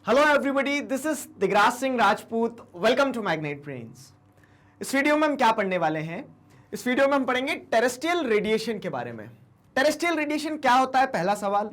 Hello everybody, this is Digraj Singh Rajput. Welcome to Magnet Brains. इस वीडियो में हम क्या पढ़ने वाले हैं? इस वीडियो में हम पढ़ेंगे टेरेस्ट्रियल रेडिएशन के बारे में। टेरेस्ट्रियल रेडिएशन क्या होता है, पहला सवाल।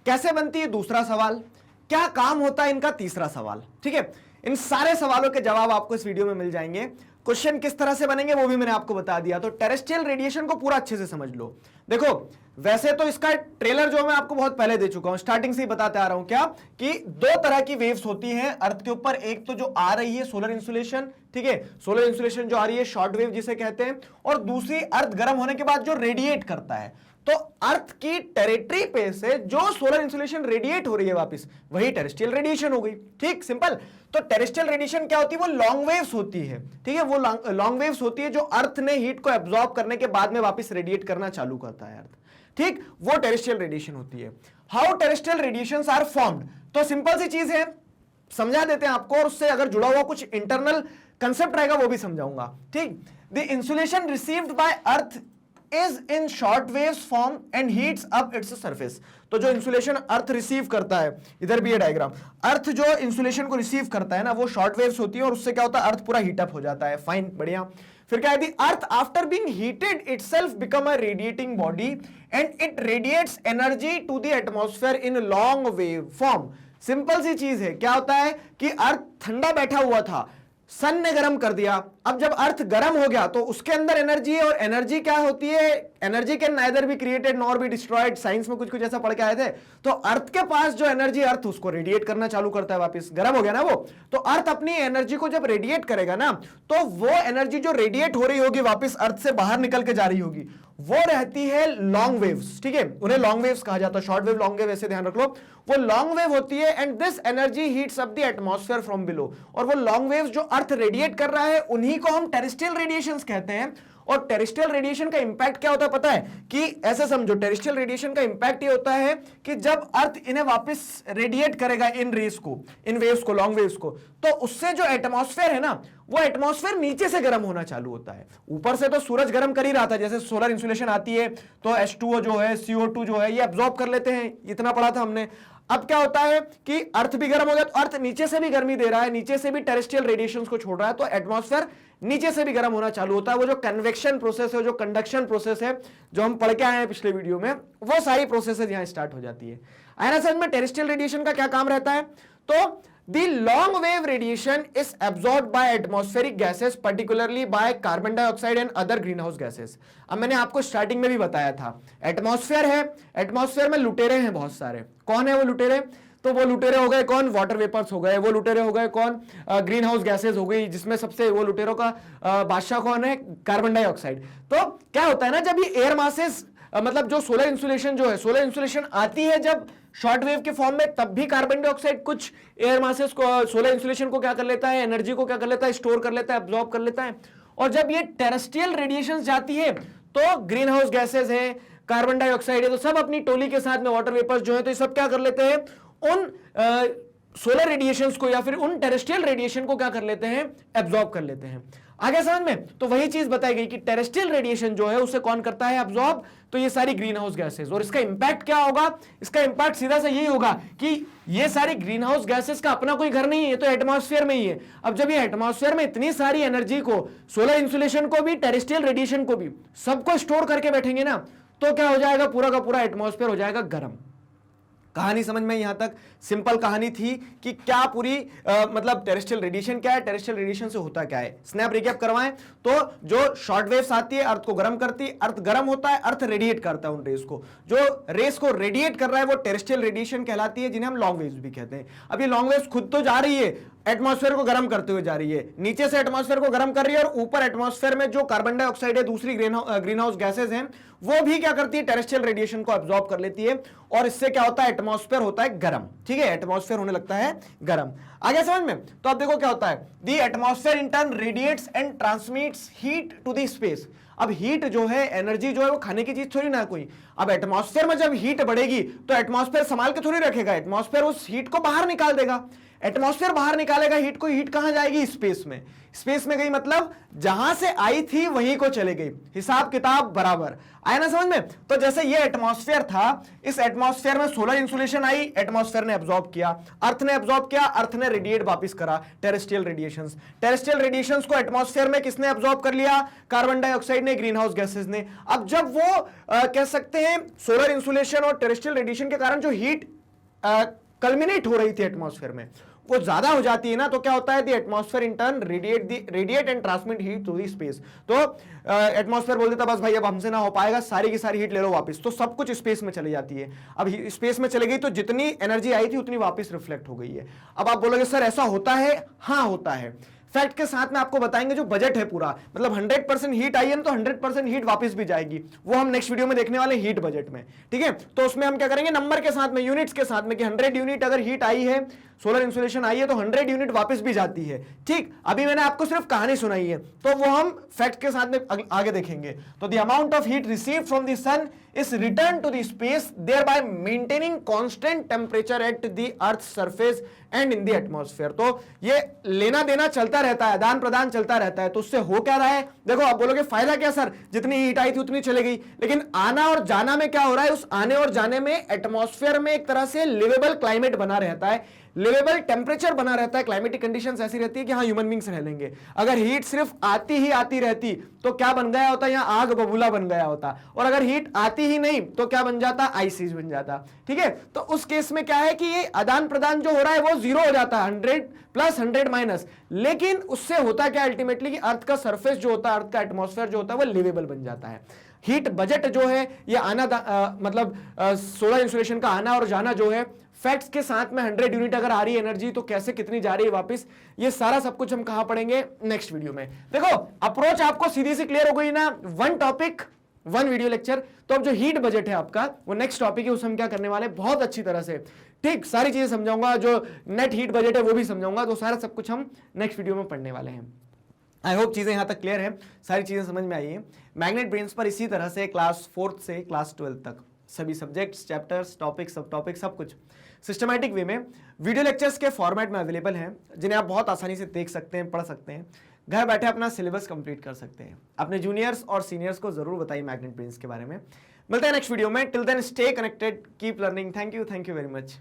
कैसे बनती है, दूसरा सवाल। क्या काम होता है इनका, तीसरा सवाल। ठीक है, इन सारे सवालों के जवाब आपको इस वीडियो में मिल जाएंगे। क्वेश्चन किस तरह से बनेंगे वो भी मैंने आपको बता दिया। तो टेरेस्ट्रियल रेडिएशन को पूरा अच्छे से समझ लो। देखो, वैसे तो इसका ट्रेलर जो मैं आपको बहुत पहले दे चुका हूं, स्टार्टिंग से ही बताते आ रहा हूं क्या कि दो तरह की वेव्स होती हैं अर्थ के ऊपर। एक तो जो आ रही है सोलर इंसुलेशन, ठीक है, सोलर इंसुलेशन जो आ रही है शॉर्ट वेव जिसे कहते हैं, और दूसरी अर्थ गर्म होने के बाद जो रेडिएट करता है। तो अर्थ की टेरिटरी पे से जो सोलर इंसुलेशन रेडिएट हो रही है वापस, वही टेरेस्ट्रियल रेडिएशन हो गई। ठीक, सिंपल। तो टेरेस्ट्रियल रेडिएशन क्या होती है? वो लॉन्ग वेव्स होती है। ठीक है, वो लॉन्ग वेव्स होती है जो अर्थ ने हीट को एब्जॉर्ब करने के बाद में वापस रेडिएट करना चालू करता है अर्थ। ठीक, वो टेरेस्ट्रियल रेडिएशन होती है। How terrestrial radiations are formed? तो सिंपल सी चीज है, समझा देते हैं आपको, और उससे अगर जुड़ा हुआ कुछ इंटरनल कंसेप्ट रहेगा वो भी समझाऊंगा। ठीक, the insolation received by earth is in short waves form and heats up its surface। तो जो इंसुलेशन अर्थ रिसीव करता है, इधर भी ये डायग्राम, अर्थ जो इंसुलेशन को रिसीव करता है ना, वो शॉर्ट वेव्स होती है और उससे क्या होता है, अर्थ पूरा हीटअप हो जाता है। फाइन, बढ़िया। फिर क्या है, earth after being heated itself become a radiating body and it radiates energy to the atmosphere in long wave form. Simple सी चीज है, क्या होता है कि अर्थ ठंडा बैठा हुआ था, सन ने गर्म कर दिया। अब जब अर्थ गर्म हो गया तो उसके अंदर एनर्जी है, और एनर्जी क्या होती है? Energy can neither be created nor be destroyed. Science में कुछ कुछ ऐसा पढ़ के आए थे। तो अर्थ के पास जो एनर्जी, अर्थ उसको रेडिएट करना चालू करता है, वापस गर्म हो गया ना वो। तो अर्थ अपनी एनर्जी को जब रेडिएट करेगा ना, तो वो एनर्जी जो रेडिएट हो रही होगी वापस अर्थ से बाहर निकल के जा रही होगी, वो रहती है लॉन्ग वेव्स। ठीक है, उन्हें लॉन्ग वेव्स कहा जाता है। शॉर्ट वेव, लॉन्ग वेव, ऐसे ध्यान रख लो। वो लॉन्ग वेव होती है and this energy heats up the atmosphere from below. और वो लॉन्ग वेव्स जो अर्थ रेडिएट कर रहा है उन्हीं को हम टेरेस्ट्रियल रेडिएशंस कहते हैं। और टेरेस्ट्रियल रेडिएशन का इंपैक्ट क्या होता है पता है? कि ऐसे समझो, टेरेस्ट्रियल रेडिएशन का इंपैक्ट ये होता है कि जब अर्थ इन्हें वापस रेडिएट करेगा, इन रेस को, इन वेव्स को, लॉन्ग वेव्स को, तो उससे जो एटमॉस्फेयर है ना, वो एटमॉस्फेयर नीचे से गर्म होना चालू होता है। ऊपर से तो सूरज गर्म कर ही रहा था, जैसे सोलर इंसुलेशन आती है तो H2O जो है, CO2 जो है, ये एब्जॉर्ब कर लेते हैं, इतना पढ़ा था हमने। अब क्या होता है कि अर्थ भी गर्म हो गया, तो अर्थ नीचे से भी गर्मी दे रहा है, नीचे से भी टेरेस्ट्रियल रेडिएशंस को छोड़ रहा है, तो एटमॉस्फेयर नीचे से भी गर्म होना चालू होता है। वो जो कन्वेक्शन प्रोसेस है, जो कंडक्शन प्रोसेस है, जो हम पढ़ के आए हैं पिछले वीडियो में, वो सारी प्रोसेस यहां स्टार्ट हो जाती है। आया ना समझ में? टेरेस्ट्रियल रेडिएशन का क्या काम रहता है? तो the long wave radiation is absorbed by atmospheric gases, particularly by carbon dioxide and other greenhouse gases। अब मैंने आपको स्टार्टिंग में भी बताया था, एटमॉस्फेयर है, एटमॉस्फेयर में लुटेरे हैं बहुत सारे। कौन है वो लुटेरे? तो वो लुटेरे हो गए कौन? वाटर वेपर्स हो गए। वो लुटेरे हो गए कौन? ग्रीन हाउस गैसेज हो गई, जिसमें सबसे वो लुटेरों का बादशाह कौन है? Carbon dioxide. तो क्या होता है ना, जब ये एयर मासेस, मतलब जो सोलर इंसुलेशन जो है, सोलर इंसुलेशन आती है जब शॉर्ट वेव के फॉर्म में, तब भी कार्बन डाइऑक्साइड कुछ एयर मासेस को, सोलर इंसुलेशन को क्या कर लेता है, एनर्जी को क्या कर लेता है, स्टोर कर लेता है, एब्जॉर्ब कर लेता है। और जब ये टेरेस्ट्रियल रेडिएशन जाती है तो ग्रीन हाउस गैसेज है, कार्बन डाइऑक्साइड है, तो सब अपनी टोली के साथ में, वाटर वेपर्स जो है, तो ये सब क्या कर लेते हैं, उन सोलर रेडिएशंस को या फिर उन टेरेस्ट्रियल रेडिएशन को क्या कर लेते हैं, एब्जॉर्ब कर लेते हैं। आगे समझ में? तो वही चीज बताई गई कि टेरेस्ट्रियल रेडिएशन जो है उसे कौन करता है, एब्जॉर्ब। तो ये सारी ग्रीन हाउस गैसेस, और इसका इंपैक्ट क्या होगा? इसका इंपैक्ट सीधा सा यही होगा कि ये सारी ग्रीन हाउस गैसेस का अपना कोई घर नहीं है, ये तो एटमॉस्फेयर में ही है। अब जब ये एटमॉस्फेयर में इतनी सारी एनर्जी को, सोलर इंसुलेशन को भी, टेरेस्ट्रियल रेडिएशन को भी, सबको स्टोर करके बैठेंगे ना, तो क्या हो जाएगा, पूरा का पूरा एटमॉस्फेयर हो जाएगा गर्म। कहानी समझ में? यहां तक सिंपल कहानी थी कि क्या पूरी मतलब टेरेस्ट्रियल रेडिएशन क्या है, टेरेस्ट्रियल रेडिएशन से होता क्या है। स्नैप रिकैप करवाएं तो जो शॉर्ट वेव्स आती है, अर्थ को गर्म करती है, अर्थ गर्म होता है, अर्थ रेडिएट करता है उन रेस को। जो रेस को रेडिएट कर रहा है वो टेरेस्ट्रियल रेडिएशन कहलाती है, जिन्हें हम लॉन्ग वेव्स भी कहते हैं। अब ये लॉन्ग वेव्स खुद तो जा रही है, एटमॉस्फेयर को गर्म करते हुए जा रही है, नीचे से एटमॉस्फेयर को गर्म कर रही है, और ऊपर एटमॉस्फेयर में जो कार्बन डाइऑक्साइड है, दूसरी ग्रीन हाउस गैसेज हैं, वो भी क्या करती है, टेरेस्ट्रियल रेडिएशन को एब्जॉर्ब कर लेती है, और इससे क्या होता है, एटमॉस्फेयर होता है गर्म। ठीक है, एटमॉस्फेयर होने लगता है गर्म। आगे समझ में? तो अब देखो क्या होता है, the atmosphere in turn radiates and transmits heat to the space. अब हीट जो है, एनर्जी जो है, वो खाने की चीज थोड़ी ना कोई। अब एटमॉस्फेयर में जब हीट बढ़ेगी तो एटमॉस्फेयर संभाल के थोड़ी रखेगा, एटमॉस्फेयर उस हीट को बाहर निकाल देगा। एटमॉस्फेयर बाहर निकालेगा हीट को, हीट कहां जाएगी, स्पेस में। स्पेस में गई मतलब जहां से आई थी वहीं को चले गई, हिसाब किताब बराबर। आया ना समझ में? तो जैसे ये एटमॉस्फेयर था, इस एटमॉस्फेयर में सोलर इंसुलेशन आई, एटमॉस्फेयर ने एब्जॉर्ब किया, अर्थ ने एब्जॉर्ब किया, अर्थ ने रेडिएट वापस करा टेरेस्ट्रियल रेडिएशंस। टेरेस्ट्रियल रेडिएशंस को एटमॉस्फेयर में किसने एब्जॉर्ब कर लिया? कार्बन डाइऑक्साइड ने, ग्रीन हाउस गैसेस ने। अब जब वो कह सकते हैं सोलर इंसुलेशन और टेरेस्ट्रियल रेडिएशन के कारण जो हीट कल्मिनेट हो रही थी एटमॉस्फेयर में, वो ज्यादा हो जाती है ना, तो क्या होता है? The atmosphere in turn radiate and transmit heat to the space. तो एटमॉस्फेयर बोल देता बस भाई अब हमसे ना हो पाएगा, सारी की सारी हीट ले लो वापस, तो सब कुछ स्पेस में चली जाती है। अब स्पेस में चली गई तो जितनी एनर्जी आई थी उतनी वापस रिफ्लेक्ट हो गई है। अब आप बोलोगे सर ऐसा होता है? हाँ होता है। फैक्ट के साथ में आपको बताएंगे जो बजट है पूरा, मतलब 100% हीट आई है ना, तो 100% हीट वापस भी जाएगी, वो हम नेक्स्ट वीडियो में देखने वाले हीट बजट में, ठीक है? तो उसमें हम क्या करेंगे, नंबर के साथ में, यूनिट्स के साथ में, कि 100 यूनिट अगर हीट आई है, सोलर इंसुलेशन आई है, तो 100 यूनिट वापस भी जाती है। ठीक, अभी मैंने आपको सिर्फ कहानी सुनाई है, तो वो हम फैक्ट के साथ में आगे देखेंगे। तो the amount of heat received from the sun is returned to the space, thereby maintaining constant temperature at the earth's surface and in the atmosphere। तो ये लेना देना चलता रहता है, आदान प्रदान चलता रहता है। तो उससे हो क्या रहा है? देखो आप बोलोगे फायदा क्या सर, जितनी हीट आई थी उतनी चले गई, लेकिन आना और जाना में क्या हो रहा है? उस आने और जाने में एटमॉस्फेयर में एक तरह से लिवेबल क्लाइमेट बना रहता है, लिवेबल टेम्परेचर बना रहता है, क्लाइमेटिक कंडीशंस ऐसी रहती है कि हाँ ह्यूमन बींग्स रह लेंगे। अगर हीट सिर्फ आती ही आती रहती तो क्या बन गया होता? यहाँ आग बबूला बन गया होता। और अगर हीट आती ही नहीं तो क्या बन जाता? आइस एज बन जाता। ठीक है, तो उस केस में क्या है कि ये आदान प्रदान जो हो रहा है वो जीरो हो जाता है, 100 प्लस 100 माइनस। लेकिन उससे होता क्या अल्टीमेटली कि अर्थ का सरफेस जो होता है, अर्थ का एटमॉस्फेयर जो होता है वो लिवेबल बन जाता है। हीट बजट जो है ये आना मतलब सोलर इंसुलेशन का आना और जाना जो है, फैक्ट्स के साथ में 100 यूनिट अगर आ रही है एनर्जी तो कैसे कितनी जा रही है वापस, ये सारा सब कुछ हम कहां पढ़ेंगे? नेक्स्ट वीडियो में। देखो अप्रोच आपको सीधी सी क्लियर हो गई ना, one topic one video lecture. तो अब जो हीट बजट है आपका वो नेक्स्ट टॉपिक है, उसे हम क्या करने वाले हैं बहुत अच्छी तरह से, ठीक सारी चीजें समझाऊंगा, जो नेट हीट बजट है वो भी समझाऊंगा। तो सारा सब कुछ हम नेक्स्ट वीडियो में पढ़ने वाले हैं। आई होप चीजें यहां तक क्लियर है, सारी चीजें समझ में आई है। मैग्नेट ब्रेन्स पर इसी तरह से क्लास 4th से क्लास 12th तक सभी सब्जेक्ट्स, चैप्टर्स, टॉपिक, सब टॉपिक, सब कुछ सिस्टमैटिक वे में वीडियो लेक्चर्स के फॉर्मेट में अवेलेबल हैं, जिन्हें आप बहुत आसानी से देख सकते हैं, पढ़ सकते हैं, घर बैठे अपना सिलेबस कंप्लीट कर सकते हैं। अपने जूनियर्स और सीनियर्स को जरूर बताइए मैग्नेट ब्रेन्स के बारे में। मिलते हैं नेक्स्ट वीडियो में। Till then stay connected, keep learning. Thank you very much.